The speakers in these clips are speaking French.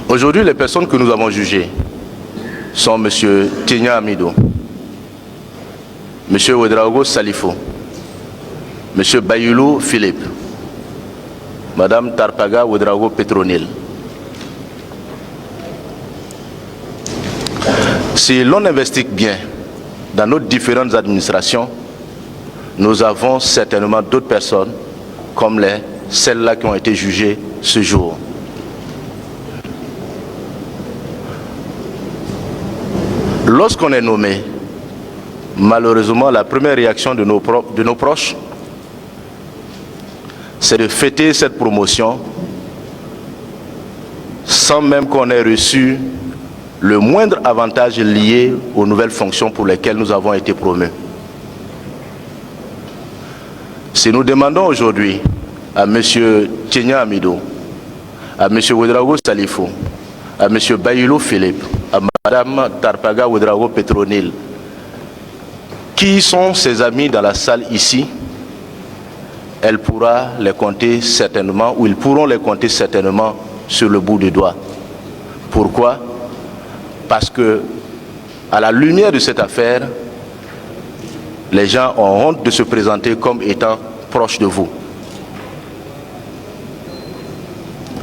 Aujourd'hui, les personnes que nous avons jugées sont M. Tenya Amido, M. Ouedraogo Salifo, M. Bayulu Philippe, Mme Tarpaga Ouedraogo Petronil. Si l'on investigue bien dans nos différentes administrations, nous avons certainement d'autres personnes comme celles-là qui ont été jugées ce jour. Lorsqu'on est nommé, malheureusement, la première réaction de nos proches, c'est de fêter cette promotion sans même qu'on ait reçu le moindre avantage lié aux nouvelles fonctions pour lesquelles nous avons été promus. Si nous demandons aujourd'hui à M. Tenya Amido, à M. Ouedraogo Salifo, à M. Bayulu Philippe, à Mme Tarpaga Ouedraogo Petronil, qui sont ses amis dans la salle ici, elle pourra les compter certainement, ou ils pourront les compter certainement sur le bout du doigt. Pourquoi? Parce que, à la lumière de cette affaire, les gens ont honte de se présenter comme étant proches de vous.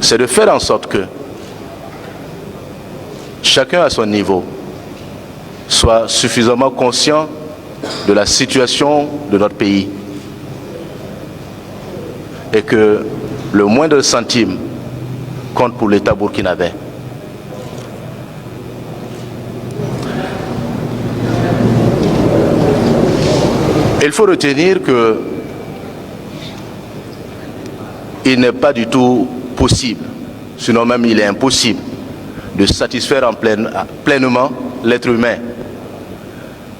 C'est de faire en sorte que chacun à son niveau soit suffisamment conscient de la situation de notre pays et que le moindre centime compte pour l'État burkinabé. Il faut retenir que il n'est pas du tout possible, sinon même il est impossible, de satisfaire pleinement l'être humain.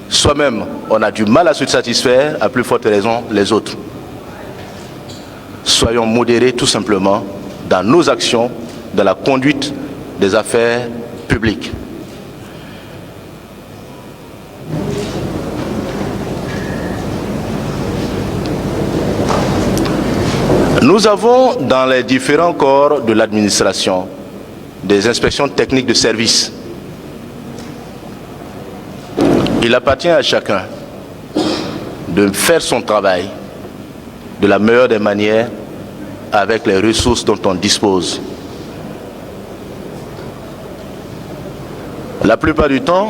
Soi-même, on a du mal à se satisfaire, à plus forte raison les autres. Soyons modérés tout simplement dans nos actions, dans la conduite des affaires publiques. Nous avons dans les différents corps de l'administration des inspections techniques de service. Il appartient à chacun de faire son travail de la meilleure des manières avec les ressources dont on dispose. La plupart du temps,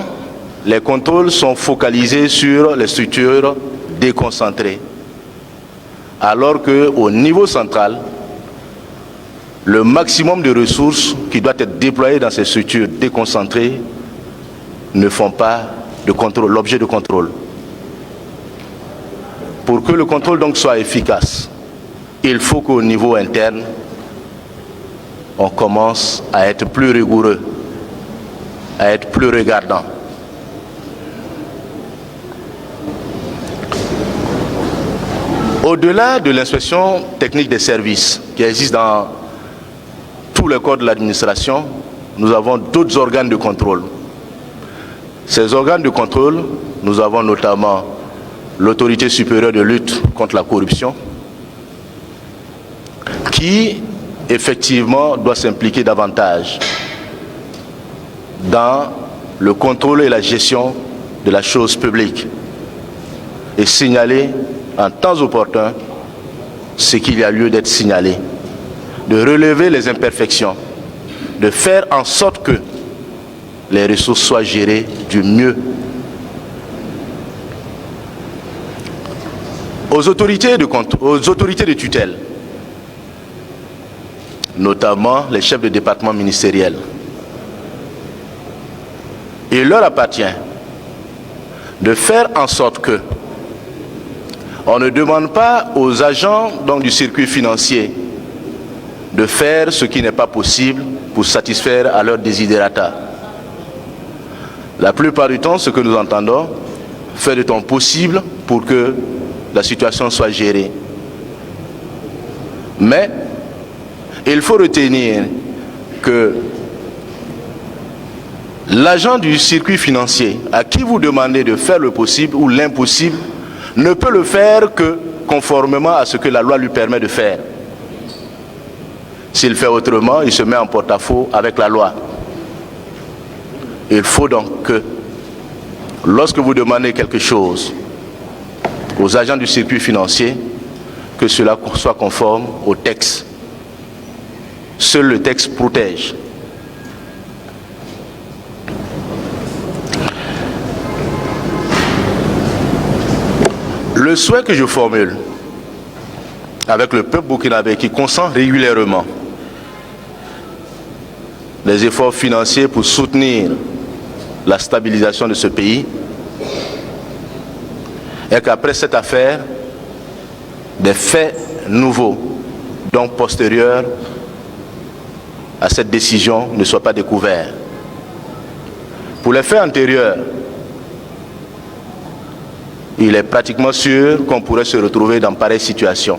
les contrôles sont focalisés sur les structures déconcentrées, alors qu'au niveau central, le maximum de ressources qui doit être déployé dans ces structures déconcentrées ne font pas de contrôle, l'objet de contrôle. Pour que le contrôle donc soit efficace, il faut qu'au niveau interne, on commence à être plus rigoureux, à être plus regardant. Au-delà de l'inspection technique des services qui existe dans tous les corps de l'administration, nous avons d'autres organes de contrôle. Ces organes de contrôle, nous avons notamment l'autorité supérieure de lutte contre la corruption, qui effectivement doit s'impliquer davantage dans le contrôle et la gestion de la chose publique et signaler en temps opportun ce qu'il y a lieu d'être signalé, de relever les imperfections, de faire en sorte que les ressources soient gérées du mieux. Aux autorités de tutelle, notamment les chefs de département ministériels, il leur appartient de faire en sorte que on ne demande pas aux agents donc, du circuit financier de faire ce qui n'est pas possible pour satisfaire à leurs desiderata. La plupart du temps, ce que nous entendons, faire de ton possible pour que la situation soit gérée. Mais il faut retenir que l'agent du circuit financier à qui vous demandez de faire le possible ou l'impossible ne peut le faire que conformément à ce que la loi lui permet de faire. S'il fait autrement, il se met en porte-à-faux avec la loi. Il faut donc que, lorsque vous demandez quelque chose aux agents du circuit financier, que cela soit conforme au texte. Seul le texte protège. Le souhait que je formule avec le peuple burkinabé qui consent régulièrement les efforts financiers pour soutenir la stabilisation de ce pays est qu'après cette affaire, des faits nouveaux, donc postérieurs à cette décision, ne soient pas découverts. Pour les faits antérieurs, il est pratiquement sûr qu'on pourrait se retrouver dans pareille situation.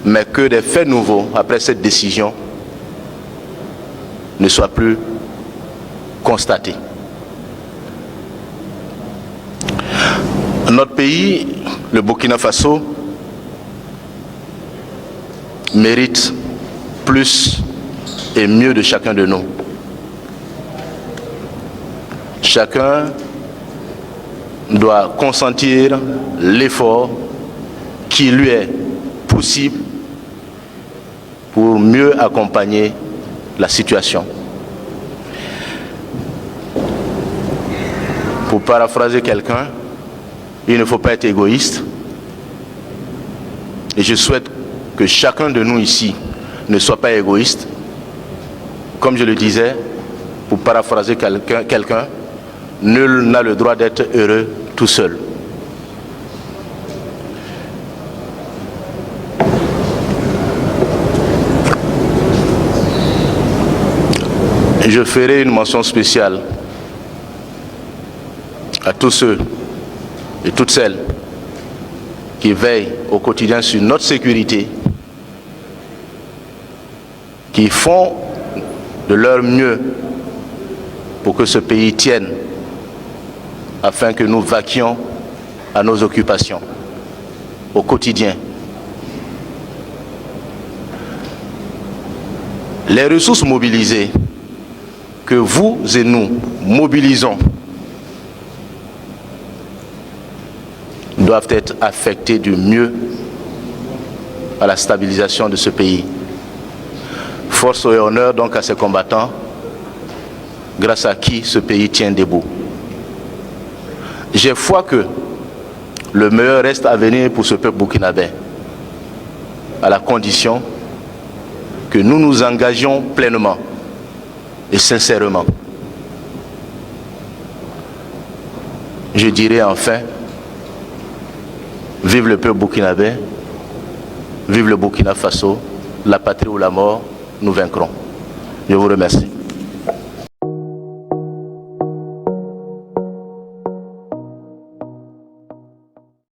Mais que des faits nouveaux, après cette décision, ne soient plus constatés. Notre pays, le Burkina Faso, mérite plus et mieux de chacun de nous. Chacun doit consentir l'effort qui lui est possible pour mieux accompagner la situation. Pour paraphraser quelqu'un, il ne faut pas être égoïste. Et je souhaite que chacun de nous ici ne soit pas égoïste. Comme je le disais, pour paraphraser quelqu'un, nul n'a le droit d'être heureux tout seul. Je ferai une mention spéciale à tous ceux et toutes celles qui veillent au quotidien sur notre sécurité, qui font de leur mieux pour que ce pays tienne, afin que nous vaquions à nos occupations au quotidien. Les ressources mobilisées que vous et nous mobilisons doivent être affectées du mieux à la stabilisation de ce pays. Force et honneur donc à ces combattants, grâce à qui ce pays tient debout. J'ai foi que le meilleur reste à venir pour ce peuple burkinabé, à la condition que nous nous engagions pleinement et sincèrement. Je dirais enfin, vive le peuple burkinabé, vive le Burkina Faso, la patrie ou la mort, nous vaincrons. Je vous remercie.